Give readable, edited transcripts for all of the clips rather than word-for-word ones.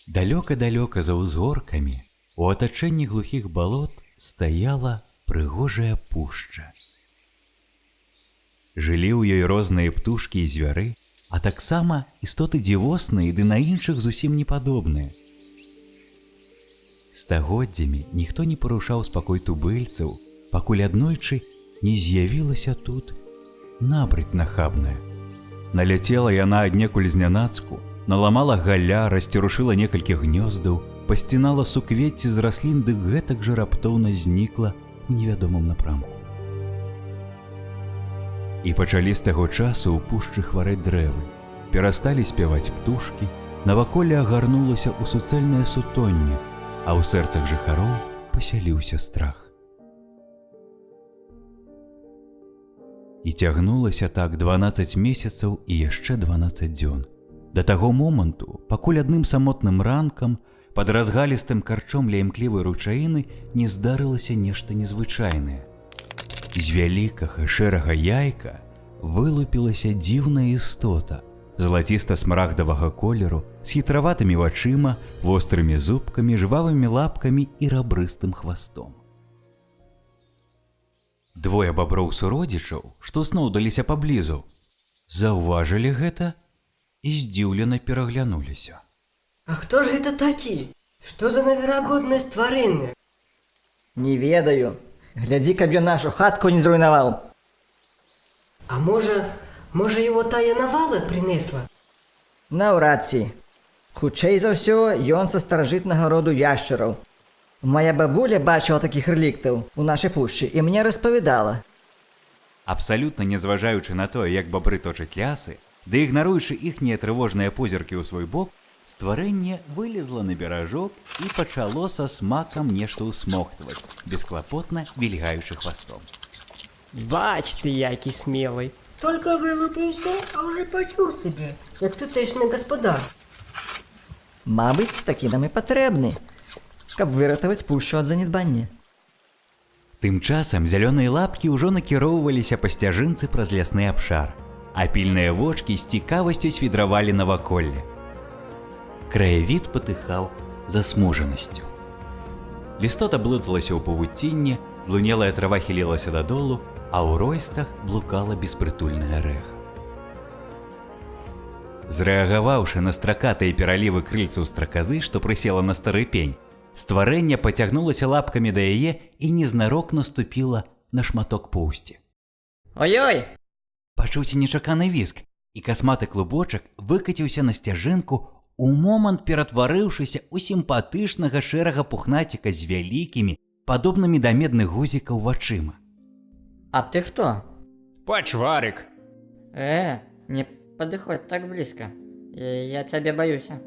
Далёка-далёка за ўзгоркамі, у атачэнні глухіх балот, стаяла прыгожая пушча. Жылі ў ёй розныя птушкі і звяры, а таксама істоты дзівосныя ды на іншых зусім не падобныя. Стагоддзямі ніхто не парушаў спакой тубыльцаў, пакуль аднойчы не з'явілася тут набрыдь нахабная. Наляцела яна аднекуль знянацку, наламала галля, расцерушыла некалькі гнёздаў, пасцінала суквецці з раслін, ды гэтак жа раптоўна знікла ў невядомым напрамку. І пачалі з таго часу ў пушчы хварэць дрэвы, перасталі спяваць птушкі, наваколле агарнулася ў суцэльнае сутонне, а ў сэрцах жыхароў пасяліўся страх. І цягнулася так 12 месяцаў і яшчэ 12 дзён. Да таго моманту, пакуль адным самотным ранкам пад разгалістым карчом ля імклівай ручаіны не здарылася нешта незвычайнае. З вялікага шэрага яйка вылупілася дзіўная істота, залаціста-смарагдавага колеру, з хітраватымі вачыма, вострымі зубкамі, жвавымі лапкамі і рабрыстым хвастом. Двое баброў-суродзічаў, што сноўдаліся паблізу, заўважылі гэта і здзіўлена пераглянуліся. А хто ж гэта такі? Што за неверагоднае стварэнне? Не ведаю. Глядзі, каб ён нашу хатку не зруйнаваў. А можа его тая навала прынесла? Наўрад ці. Хутчэй за ўсё, ён са старажытнага роду яшчараў. Моя бабуля бачыла такіх рэліктаў у нашай пушчы і мне распавядала. Абсалютна не зважаючы на тое, як бабры точаць лясы, ды ігнаруючы іхнія трывожныя позіркі ў свой бок, стварэнне вылезла на беражок і пачало са смакам нешта ўсмоктваць, бесклапотна вільгаючы хвастом. Бач ты, які смелый. Только вылупіўся, а ўжо пачуў сябе, як тутэйшны гаспадар. Мабыць, такі нам і патрэбны, каб выратаваць пушчу ад занядбання. Тым часам зялёныя лапкі ўжо накіроўваліся па сцяжынцы праз лясны абшар, а пільныя вочкі з цікавасцю свідравалі наваколле. Краявід патыхаў засмужанасцю. Лістота блыталася ў павуцінне, злунелая трава хілілася дадолу, а ў ройстах блукала беспрытульная рэха. Зрэагаваўшы на стракатыя пералівы крыльцаў страказы, што прысела на стары пень, стварэнне пацягнулася лапкамі да яе і незнарок наступіла на шматок поўсці. Ой-ой! Пачуўся нечаканы віск, і касматы клубочак выкаціўся на сцяжынку, у момант ператварыўшыся ў сімпатычнага шэрага пухнаціка з вялікімі, падобнымі да медных гузікаў вачыма. А ты хто? Пачварык. Не падыходь так блізка. Я цябе баюся.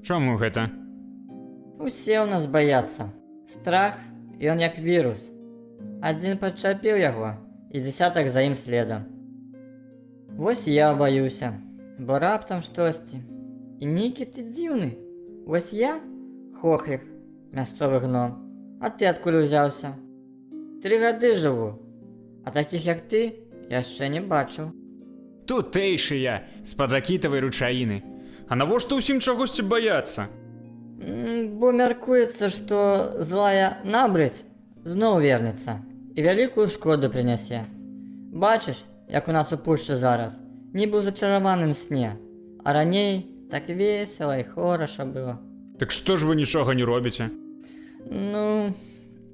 Чаму гэта? Усе ў нас баяцца. Страх, ён як вірус. Адзін падчапіў яго, і дзесятак за ім следам. Вось я баюся, бо раптам штосьці. І нейкі ты дзіўны. Вось я хохлік, мясцовы гном. А ты адкуль узяўся? 3 гады жыву, а такіх як ты яшчэ не бачыў. Тутэйшы я, з-пад ракітавай ручаіны. А навошта ўсім чагосьці баяцца? Бо мяркуецца, што злая набрыдзь зноў вернецца і вялікую шкоду прынясе. Бачыш, як у нас у пушчы зараз, нібы ў зачараваным сне, а раней так весела і хораша было. Так што ж вы нічога не робіце? Ну,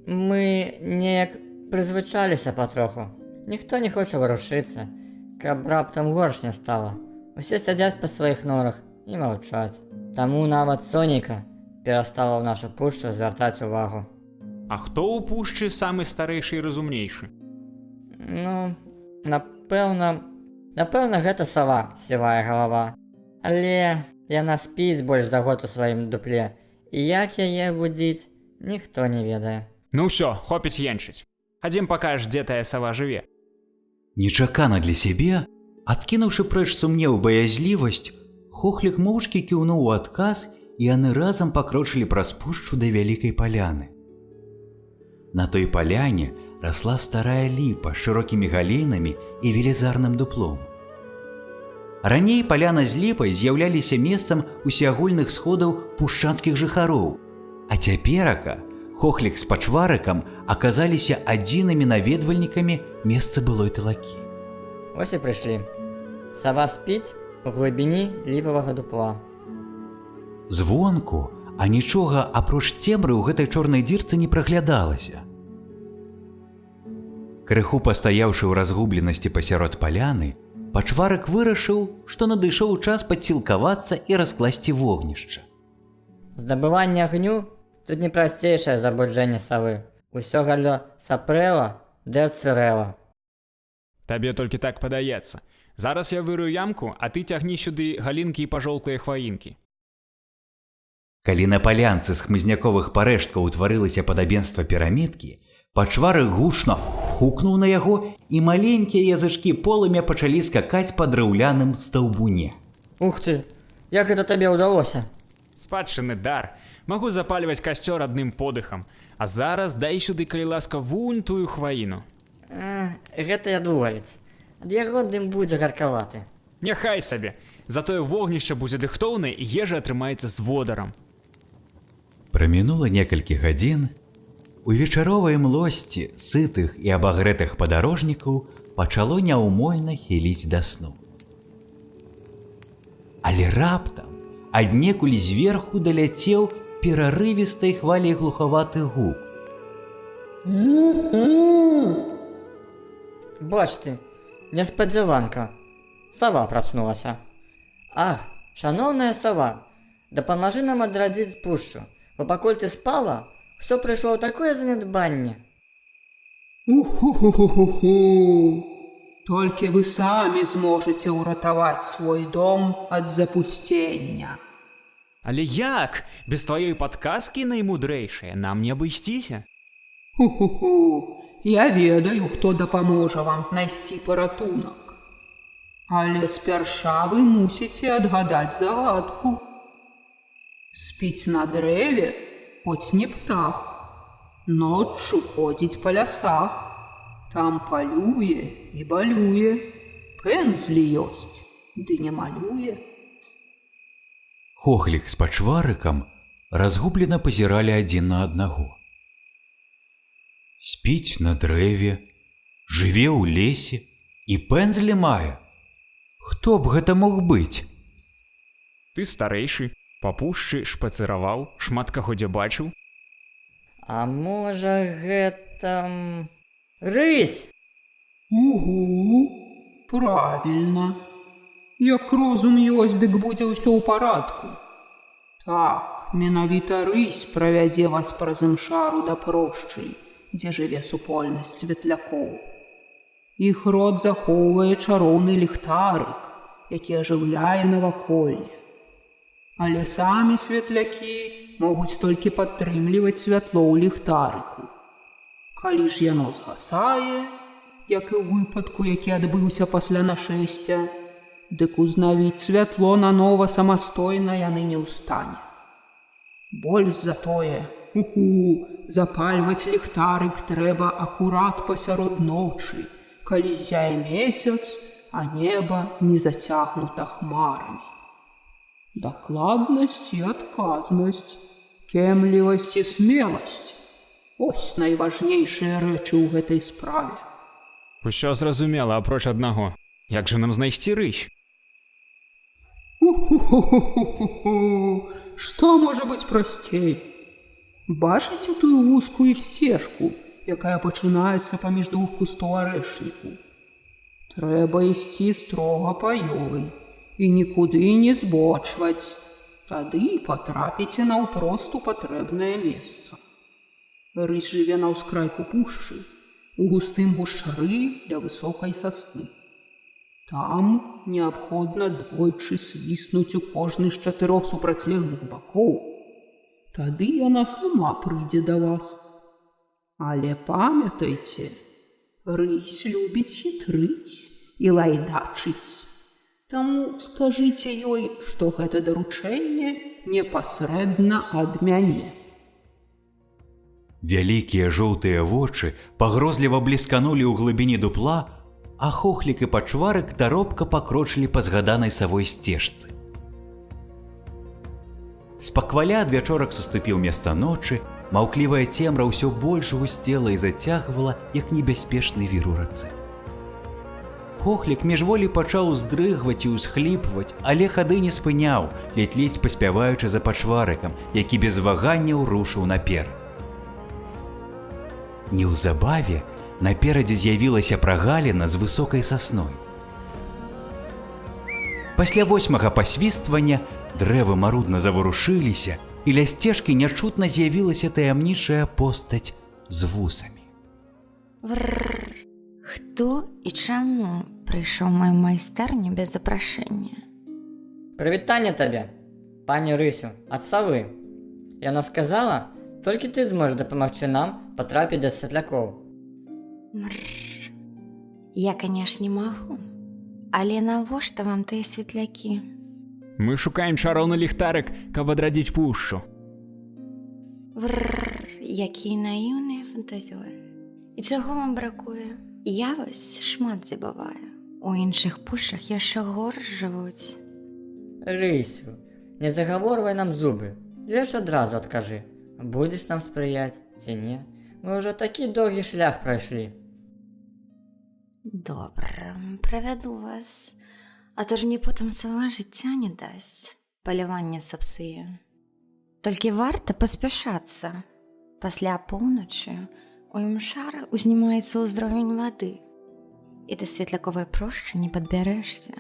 мы неяк прызвычаліся патроху. Ніхто не хоча варушыцца, каб раптам горш не стала. Усе сядзяць па сваіх норах і маўчаць. Таму нават Сонейка перастала ў нашу пушчу звяртаць увагу. А хто ў пушчы самы старэйшы і разумнейшы? Ну, напэўна, гэта сава, сівая галава. Але яна спіць больш за год у сваім дупле, і як яе будзіць, ніхто не ведае. Ну ўсё, хопіць енчыць. Хадзім пакажаш, дзе тая сава жыве. Нечакана для сябе, адкінуўшы прэч сумнеў баязлівасць, хохлік моўчкі кіўнуў у адказ, і яны разам пакрочылі праз пушчу да вялікай паляны. На той паляне расла старая ліпа з шырокімі галінамі і велізарным дуплом. Раней паляна з ліпай з'яўляліся месцам усеагульных сходаў пушчанскіх жыхароў, а цяперака Хохлік з пачварыкам аказаліся адзінымі наведвальнікамі месца былой талакі. Ось і прыйшлі. Сава спіць у глыбіні ліпавага дупла. Звонку, а нічога апроч цемры ў гэтай чорнай дзірцы не праглядалася. Крыху пастаяўшы ў разгубленасці пасярод паляны, пачварык вырашыў, што надышоў час падсілкавацца і раскласці вогнішча. Здабыванне агню тут не прасцейшае забуджэнне савы. Усё галлё сапрэла ды адцырэла. Табе толькі так падаецца. Зараз я вырую ямку, а ты цягні сюды галінкі і пажоўклыя хваінкі. Калі на палянцы з хмызняковых парэшткаў утварылася падабенства пірамідкі, пачварык гучна хукнуў на яго, і маленькія язычкі полымя пачалі скакаць па драўляным стаўбуне. Ух ты, як гэта табе ўдалося? Спадчынны дар. Магу запальваць касцёр адным подыхам. А зараз дай сюды, калі ласка, вунь тую хваіну. Гэта я дувалец. Ад яго дым будзе гаркаваты. Няхай сабе. Затое вогнішча будзе дыхтоўнае і ежа атрымаецца з водарам. Прамінула некалькі гадзін. У вечаровай млосці сытых і абагрэтых падарожнікаў пачало няўмольна хіліць да сну. Але раптам аднекуль зверху даляцеў перарывістай хваляй глухаваты гук. Бач ты, неспадзяванка. Сава прачнулася. Ах, шаноўная сава, дапамажы нам адрадзіць пушчу, бо пакуль ты спала, усё прыйшло ў такое занядбанне. Уху-ху-ху-ху-ху. Толькі вы самі зможаце ўратаваць свой дом ад запусцення. Але як? Без тваёй падказкі наймудрэйшае нам не абысціся. Ху-ху-ху. Я ведаю, хто дапаможа вам знайсці паратунак. Але спярша вы мусіце адгадаць загадку. Спіць на дрэве, хоць не птах. Ноччу ходзіць па лясах. Там палюе і балюе. Пэнзлі ёсць, ды не малюе. Хохлік з пачварыкам разгублена пазіралі адзін на аднаго. Спіць на дрэве, жыве ў лесе і пэнзлі мае. Хто б гэта мог быць? Ты старэйшы, па пушчы шпацыраваў, шмат каго дзе бачыў. А можа гэта... рысь? Угу, правильно. Як розум ёсць, дык будзе ўсё ў парадку. Так, менавіта рысь правядзе вас праз імшару да прошчы, дзе жыве супольнасць светлякоў. Іх род захоўвае чароўны ліхтарык, які ажыўляе наваколле. Але самі светлякі могуць толькі падтрымліваць святло ў ліхтарыку. Калі ж яно згасае, як і ў выпадку, які адбыўся пасля нашэсця, дык узнавіць святло нанова самастойна яны не ў стане. Больш за тое, запальваць ліхтарык трэба акурат пасярод ночы, калі ззяе месяц, а неба не зацягнута хмарамі. Дакладнасць і адказнасць, кемлівасць і смеласць – ось найважнейшыя рэчы ў гэтай справе. Усё зразумела, апроч аднаго. Як жа нам знайсці рысь? Што можа быць прасцей? Бачыце тую вузкую сцежку, якая пачынаецца паміж двух кустоў арэшніку? Трэба ісці строга па ёй і нікуды не збочваць. Тады патрапіце наўпрост у патрэбнае месца. Рысь жыве на ўскрайку пушчы, у густым гушчары ля высокай сасны. Там неабходна двойчы свіснуць у кожны з 4 супрацьлеглых бакоў. Тады яна сама прыйдзе да вас. Але памятайце, рысь любіць хітрыць і лайдачыць. Таму скажыце ёй, што гэта даручэнне непасрэдна ад мяне. Вялікія жоўтыя вочы пагрозліва блісканулі ў глыбіні дупла, а Хохлік і Пачварык таропка пакрочылі па згаданай савой сцежцы. Спакваля адвячорак саступіў месца ночы, маўклівая цемра ўсё больш гусцела і зацягвала, як небяспечны вір у рацэ. Хохлік міжволі пачаў уздрыгваць і ўсхліпваць, але хады не спыняў, ледзь паспяваючы за Пачварыкам, які без ваганняў рушыў наперад. Неўзабаве наперадзе з'явілася прагаліна з высокай сасной. Пасля 8-га пасвіствання дрэвы марудна заварушыліся, і ля сцежкі нячутна з'явілася таямнічая постаць з вусамі. Хто і чаму прыйшоў у маю майстэрню без запрашэння? Прывітанне табе, пані Рысю, ад савы. Яна сказала, толькі ты зможаш дапамагчы нам патрапіць да святлякоў. Я, канешне, магу. Але навошта вам тыя светлякі? Мы шукаем чароўны ліхтарык, каб адрадзіць пушчу. Якія наіўныя фантазёры. І чаго вам бракуе? Я вось шмат дзе бываю. У іншых пушчах яшчэ горш жывуць. Рысю, не загаворвай нам зубы. Лепш адразу адкажы, будзеш нам спрыяць ці не? Мы ўжо такі доўгі шлях прайшлі. Добра, правяду вас. А то ж мне потым сама жыцця не дасць. Паляванне сапсуе. Толькі варта паспяшацца. Пасля поўначы у імшара узнімаецца ўзровень вады. І да светляковай прошчы не падбярэшся.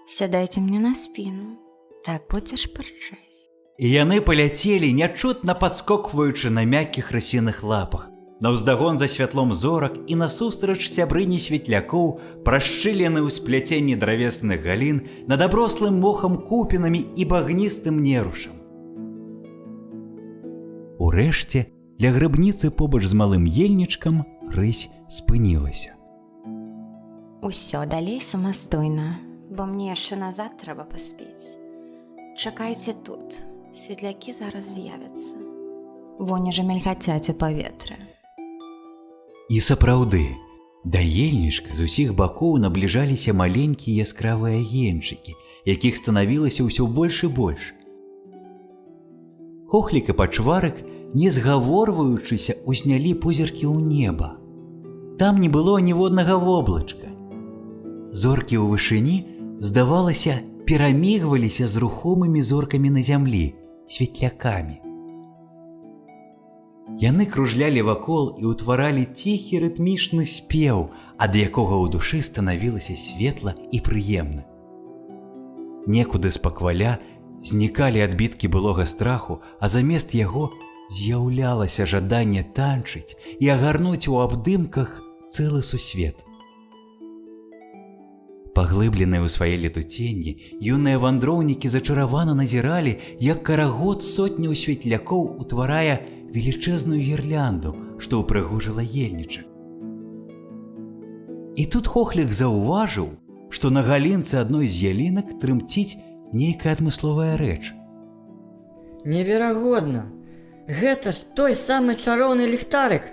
Сядайце мне на спіну, так будзе шпарчэй. І яны паляцелі, нячутна падскокваючы на мяккіх расіных лапах, наўздагон за святлом зорак і насустрач сябрыні светлякоў, прашчылены ў спляценні дравесных галін над аброслым мохам купінамі і багністым нерушам. Урэшце, ля грыбніцы побач з малым ельнічкам рысь спынілася. Усё далей самастойна, бо мне яшчэ назад трэба паспець. Чакайце тут, светлякі зараз з'явяцца. Вони жа мільгацяць у паветры. І сапраўды, да ельнічка з усіх бакоў набліжаліся маленькія яскравыя агеньчыкі, якіх станавілася ўсё больш і больш. Хохлік і Пачварык, не згаворваючыся, узнялі позіркі ў неба. Там не было ніводнага воблачка. Зоркі ў вышыні, здавалася, перамігваліся з рухомымі зоркамі на зямлі, светлякамі. Яны кружлялі вакол і ўтваралі ціхі рытмічны спеў, ад якога ў душы станавілася светла і прыемна. Некуды спакваля знікалі адбіткі былога страху, а замест яго з'яўлялася жаданне танчыць і агарнуць у абдымках цэлы сусвет. Паглыбленыя ў свае летуценні, юныя вандроўнікі зачаравана назіралі, як карагод сотняў светлякоў утварае велічэзную гірлянду, што ўпрыгожыла ельнічак. І тут Хохлік заўважыў, што на галінцы адной з ялінак трымціць нейкая адмысловая рэч. Неверагодна! Гэта ж той самы чароўны ліхтарык!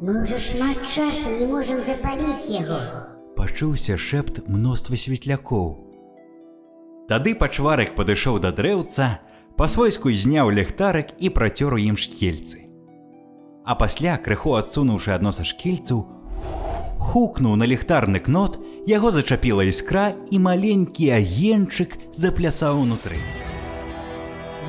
Мы ўжо шмат часу не можам запаліць яго. Пачуўся шэпт мноства светлякоў. Тады Пачварык падышоў да дрэўца, па-свойску зняў ліхтарык і працёр у ім шкельцы. А пасля, крыху адсунуўшы адно са шкельцаў, хукнуў на ліхтарны кнот, яго зачапіла іскра і маленькі агеньчык заплясаў унутры.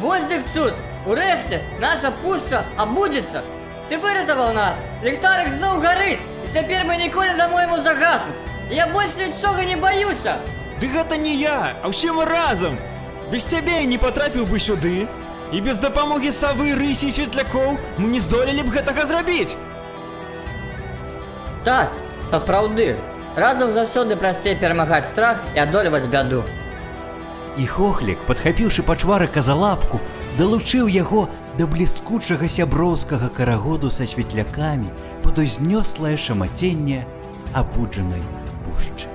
Вось дык цуд! Урэшце, наша пушча абудзіцца! Ты выратаваў нас! Ліхтарык зноў гарыць! І цяпер мы ніколі дамо яму загаснуць! Я больш нічога не баюся! Ды гэта не я, а ўсе мы разам! Без цябе я не патрапіў бы сюды, і без дапамогі савы, рысі і светлякоў мы не здолелі б гэтага зрабіць! Так, сапраўды! Разам заўсёды прасцей перамагаць страх і адольваць бяду. І Хохлік, падхапіўшы Пачварыка за лапку, далучыў яго да бліскучага сяброўскага карагоду са светлякамі пад узнёслае шамаценне абуджанай пушчы.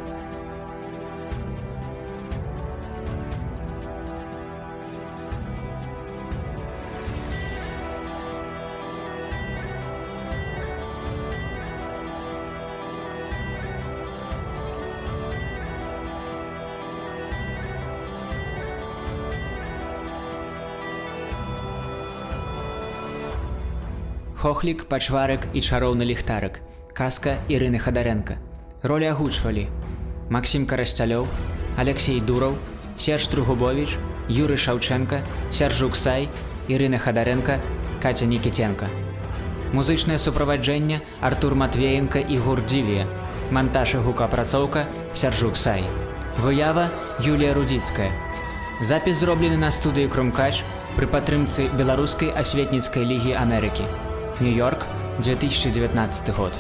Хохлік, Пачварык і чароўны ліхтарык. Казка Ірыны Хадарэнка. Ролі агучвалі Максім Карасцялёў, Алексей Дураў, Серж Трухубович, Юры Шаўчэнка, Сяржук Сай, Ірына Хадарэнка, Каця Нікітенка. Музычнае суправаджэнне Артур Матвеенка і Гур Дзівія. Монтаж і гукаапрацоўка Сяржук Сай. Выява Юлія Рудзіцкая. Запіс зроблены на студыі Крумкач пры падтрымцы Беларускай асветніцкай лігі Амерыкі. Нью-Йорк, 2019 год.